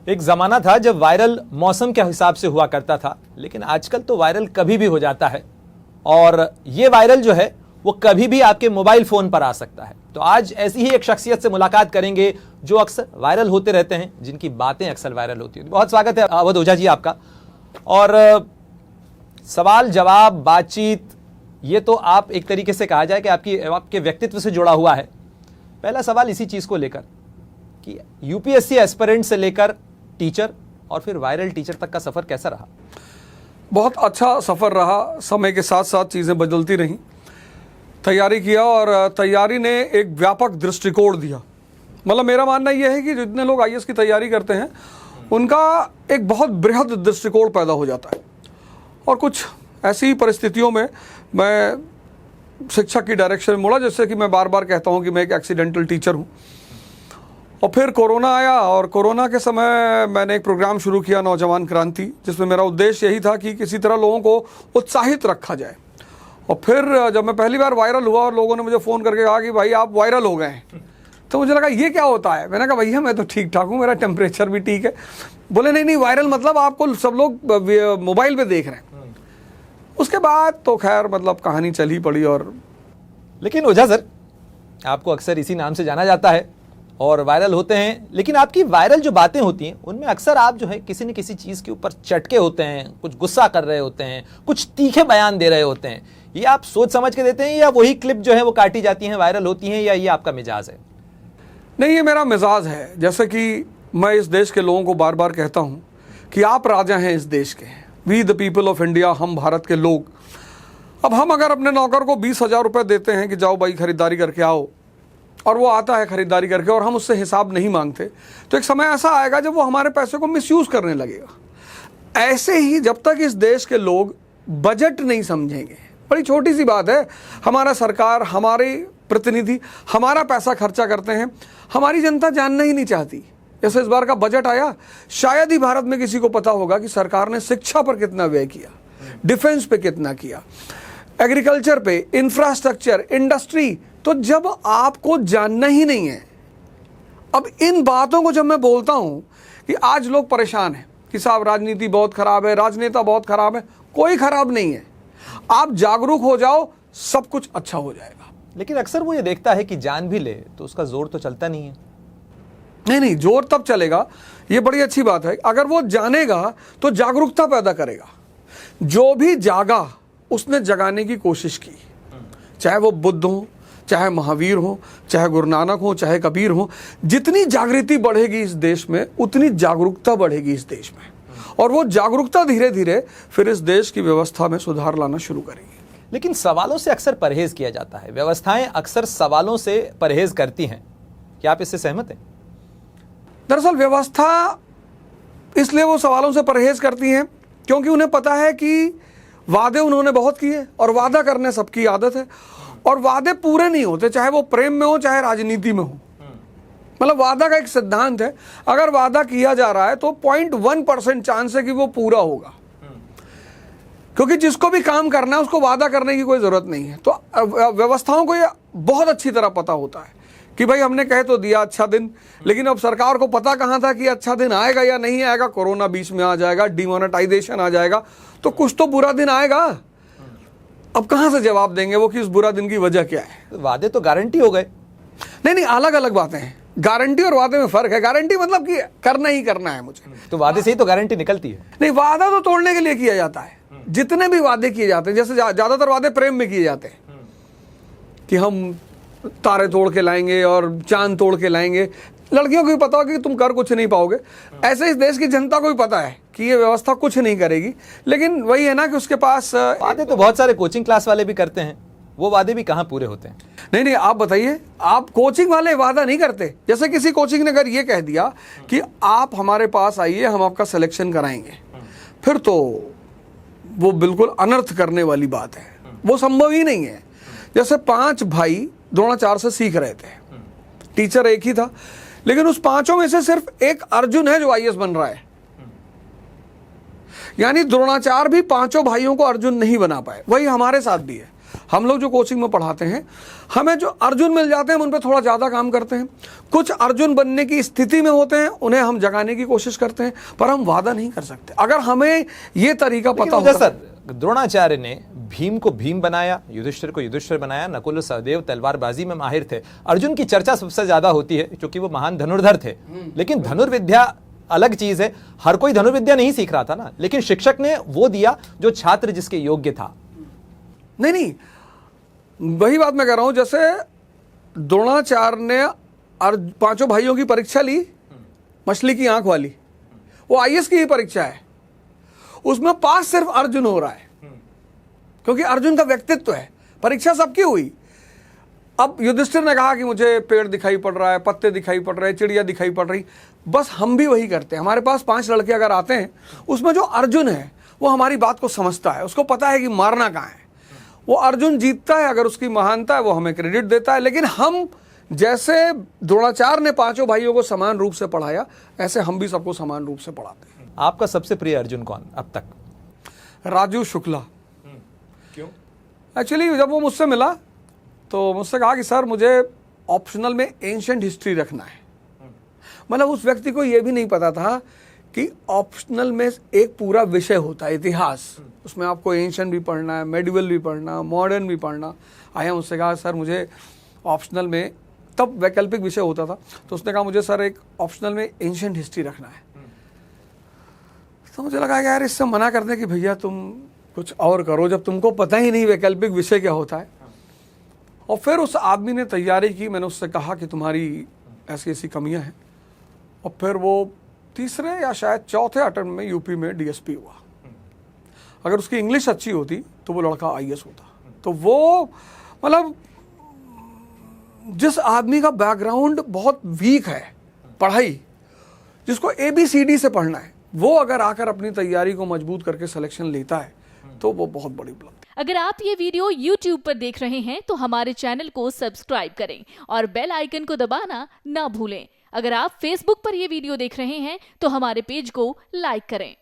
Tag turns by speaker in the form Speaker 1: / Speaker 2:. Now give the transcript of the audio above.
Speaker 1: एक जमाना था जब वायरल मौसम के हिसाब से हुआ करता था, लेकिन आजकल तो वायरल कभी भी हो जाता है और ये वायरल जो है वो कभी भी आपके मोबाइल फोन पर आ सकता है। तो आज ऐसी ही एक शख्सियत से मुलाकात करेंगे जो अक्सर वायरल होते रहते हैं, जिनकी बातें अक्सर वायरल होती हैं। बहुत स्वागत है अवध ओझा जी आपका। और सवाल जवाब बातचीत ये तो आप एक तरीके से कहा जाए कि आपके व्यक्तित्व से जुड़ा हुआ है। पहला सवाल इसी चीज को लेकर कि यूपीएससी एस्पिरेंट से लेकर टीचर और फिर वायरल टीचर तक का सफर कैसा रहा?
Speaker 2: बहुत अच्छा सफ़र रहा। समय के साथ साथ चीज़ें बदलती रहीं। तैयारी किया और तैयारी ने एक व्यापक दृष्टिकोण दिया। मतलब मेरा मानना यह है कि जितने लोग आईएएस की तैयारी करते हैं उनका एक बहुत बृहद दृष्टिकोण पैदा हो जाता है। और कुछ ऐसी परिस्थितियों में मैं शिक्षा की डायरेक्शन में मुड़ा, जैसे कि मैं बार बार कहता हूँ कि मैं एक एक्सीडेंटल टीचर हूँ। और फिर कोरोना आया और कोरोना के समय मैंने एक प्रोग्राम शुरू किया, नौजवान क्रांति, जिसमें मेरा उद्देश्य यही था कि किसी तरह लोगों को उत्साहित रखा जाए। और फिर जब मैं पहली बार वायरल हुआ और लोगों ने मुझे फ़ोन करके कहा कि भाई आप वायरल हो गए हैं, तो मुझे लगा ये क्या होता है। मैंने कहा भैया मैं तो ठीक ठाक हूँ, मेरा टेम्परेचर भी ठीक है। बोले नहीं वायरल मतलब आपको सब लोग मोबाइल पर देख रहे हैं। उसके बाद तो खैर मतलब कहानी चली पड़ी। और
Speaker 1: लेकिन ओझा सर, आपको अक्सर इसी नाम से जाना जाता है और वायरल होते हैं, लेकिन आपकी वायरल जो बातें होती हैं उनमें अक्सर आप जो है किसी न किसी चीज़ के ऊपर चटके होते हैं, कुछ गुस्सा कर रहे होते हैं, कुछ तीखे बयान दे रहे होते हैं। ये आप सोच समझ के देते हैं या वही क्लिप जो है वो काटी जाती हैं, वायरल होती हैं, या ये आपका मिजाज है?
Speaker 2: नहीं, ये मेरा मिजाज है। जैसे कि मैं इस देश के लोगों को बार बार कहता हूँ कि आप राजा हैं इस देश के, we the people of India, हम भारत के लोग। अब हम अगर अपने नौकर को 20,000 रुपये देते हैं कि जाओ भाई खरीदारी करके आओ, और वो आता है खरीदारी करके और हम उससे हिसाब नहीं मांगते, तो एक समय ऐसा आएगा जब वो हमारे पैसे को मिसयूज़ करने लगेगा। ऐसे ही जब तक इस देश के लोग बजट नहीं समझेंगे, बड़ी छोटी सी बात है, हमारा सरकार, हमारे प्रतिनिधि हमारा पैसा खर्चा करते हैं, हमारी जनता जानना ही नहीं चाहती। जैसे इस बार का बजट आया, शायद ही भारत में किसी को पता होगा कि सरकार ने शिक्षा पर कितना व्यय किया, डिफेंस पे कितना किया, एग्रीकल्चर पे, इंफ्रास्ट्रक्चर, इंडस्ट्री। तो जब आपको जानना ही नहीं है, अब इन बातों को जब मैं बोलता हूं कि आज लोग परेशान हैं कि साहब राजनीति बहुत खराब है, राजनेता बहुत खराब है, कोई खराब नहीं है। आप जागरूक हो जाओ, सब कुछ अच्छा हो जाएगा।
Speaker 1: लेकिन अक्सर वो ये देखता है कि जान भी ले तो उसका जोर तो चलता नहीं है।
Speaker 2: नहीं, जोर तब चलेगा, ये बड़ी अच्छी बात है। अगर वो जानेगा तो जागरूकता पैदा करेगा। जो भी जागा उसने जगाने की कोशिश की, चाहे वो बुद्ध हो, चाहे महावीर हो, चाहे गुरु नानक हो, चाहे कबीर हो। जितनी जागृति बढ़ेगी इस देश में उतनी जागरूकता बढ़ेगी इस देश में, और वो जागरूकता धीरे धीरे फिर इस देश की व्यवस्था में सुधार लाना शुरू करेगी।
Speaker 1: लेकिन सवालों से अक्सर परहेज किया जाता है, व्यवस्थाएं अक्सर सवालों से परहेज करती हैं, क्या आप इससे सहमत हैं?
Speaker 2: दरअसल व्यवस्था इसलिए वो सवालों से परहेज करती हैं क्योंकि उन्हें पता है कि वादे उन्होंने बहुत किए और वादा करने सबकी आदत है, और वादे पूरे नहीं होते, चाहे वो प्रेम में हो चाहे राजनीति में हो। मतलब वादा का एक सिद्धांत है, अगर वादा किया जा रहा है तो 0.1% चांस है कि वो पूरा होगा, क्योंकि जिसको भी काम करना है उसको वादा करने की कोई जरूरत नहीं है। तो व्यवस्थाओं को ये बहुत अच्छी तरह पता होता है कि भाई हमने कह तो दिया अच्छा दिन, लेकिन अब सरकार को पता कहाँ था कि अच्छा दिन आएगा या नहीं आएगा। कोरोना बीच में आ जाएगा, डिमोनेटाइजेशन आ जाएगा, तो कुछ तो बुरा दिन आएगा। अब कहाँ से जवाब देंगे वो कि उस बुरा दिन की वजह क्या है?
Speaker 1: वादे तो गारंटी हो गए।
Speaker 2: नहीं, अलग अलग बातें हैं। गारंटी और वादे में फर्क है। गारंटी मतलब कि करना ही करना है मुझे,
Speaker 1: तो वादे से ही तो गारंटी निकलती है।
Speaker 2: नहीं, वादा तो तोड़ने के लिए किया जाता है। जितने भी वादे किए जाते हैं, जैसे ज्यादातर वादे प्रेम में किए जाते हैं कि हम तारे तोड़ के लाएंगे और चांद तोड़ के लाएंगे। लड़कियों को भी पता होगा कि तुम कर कुछ नहीं पाओगे। ऐसे इस देश की जनता को भी पता है कि ये व्यवस्था कुछ नहीं करेगी, लेकिन वही है ना कि उसके पास
Speaker 1: वादे तो बहुत सारे कोचिंग क्लास वाले भी करते हैं, वो वादे भी कहाँ पूरे होते हैं?
Speaker 2: नहीं, आप बताइए, आप कोचिंग वाले वादा नहीं करते। जैसे किसी कोचिंग ने अगर ये कह दिया कि आप हमारे पास आइए, हम आपका सिलेक्शन कराएंगे, फिर तो वो बिल्कुल अनर्थ करने वाली बात है, वो संभव ही नहीं है। जैसे 5 भाई द्रोणाचार्य से सीख रहे थे, टीचर एक ही था, लेकिन उस 5 में से सिर्फ एक अर्जुन है जो आईएएस बन रहा है। यानी द्रोणाचार्य भी 5 भाइयों को अर्जुन नहीं बना पाए। वही हमारे साथ भी है। हम लोग जो कोचिंग में पढ़ाते हैं, हमें जो अर्जुन मिल जाते हैं हम उन पर थोड़ा ज़्यादा काम करते हैं। कुछ अर्जुन बनने की स्थिति में होते हैं, उन्हें हम जगाने की कोशिश करते हैं, पर हम वादा नहीं कर सकते। अगर हमें ये तरीका पता होता
Speaker 1: सर, द्रोणाचार्य ने भीम को भीम बनाया, युधिष्ठिर को युधिष्ठिर बनाया, नकुल और सहदेव तलवारबाजी में माहिर थे। अर्जुन की चर्चा सबसे ज्यादा होती है क्योंकि वो महान धनुर्धर थे, लेकिन धनुर्विद्या अलग चीज है। हर कोई धनुर्विद्या नहीं सीख रहा था ना, लेकिन शिक्षक ने वो दिया जो छात्र जिसके योग्य था।
Speaker 2: नहीं, वही बात मैं कह रहा हूं। जैसे द्रोणाचार्य ने 5 भाइयों की परीक्षा ली, मछली की आंख वाली, वो आईएएस की ही परीक्षा है, उसमें पास सिर्फ अर्जुन हो रहा है क्योंकि अर्जुन का व्यक्तित्व है। परीक्षा सबकी हुई। अब युधिष्ठिर ने कहा कि मुझे पेड़ दिखाई पड़ रहा है, पत्ते दिखाई पड़ रहे हैं, चिड़िया दिखाई पड़ रही। बस हम भी वही करते हैं। हमारे पास 5 लड़के अगर आते हैं, उसमें जो अर्जुन है वो हमारी बात को समझता है, उसको पता है कि मारना कहाँ है। वो अर्जुन जीतता है, अगर उसकी महानता है वो हमें क्रेडिट देता है। लेकिन हम, जैसे द्रोणाचार्य ने 5 भाइयों को समान रूप से पढ़ाया, ऐसे हम भी सबको समान रूप से पढ़ाते हैं।
Speaker 1: आपका सबसे प्रिय अर्जुन कौन अब तक?
Speaker 2: राजू शुक्ला।
Speaker 1: क्यों?
Speaker 2: एक्चुअली जब वो मुझसे मिला तो मुझसे कहा कि सर मुझे ऑप्शनल में एंशिएंट हिस्ट्री रखना है। मतलब उस व्यक्ति को ये भी नहीं पता था कि ऑप्शनल में एक पूरा विषय होता है, इतिहास। उसमें आपको एंशिएंट भी पढ़ना है, मेडिवल भी पढ़ना, मॉडर्न भी पढ़ना। आया मुझसे कहा सर मुझे ऑप्शनल में, तब वैकल्पिक विषय होता था, तो उसने कहा मुझे सर एक ऑप्शनल में एंशिएंट हिस्ट्री रखना है। तो मुझे लगा कि यार इससे मना करने कि भैया तुम कुछ और करो, जब तुमको पता ही नहीं वैकल्पिक विषय क्या होता है। और फिर उस आदमी ने तैयारी की, मैंने उससे कहा कि तुम्हारी ऐसी ऐसी कमियां हैं, और फिर वो 3रे या शायद 4थे अटेम्प्ट में यूपी में डीएसपी हुआ। अगर उसकी इंग्लिश अच्छी होती तो वो लड़का आईएएस होता। तो वो, मतलब जिस आदमी का बैकग्राउंड बहुत वीक है पढ़ाई, जिसको ABCD से पढ़ना है, वो अगर आकर अपनी तैयारी को मजबूत करके सिलेक्शन लेता है तो वो बहुत बड़ी उपलब्धि।
Speaker 3: अगर आप ये वीडियो YouTube पर देख रहे हैं तो हमारे चैनल को सब्सक्राइब करें और बेल आइकन को दबाना ना भूलें। अगर आप Facebook पर ये वीडियो देख रहे हैं तो हमारे पेज को लाइक करें।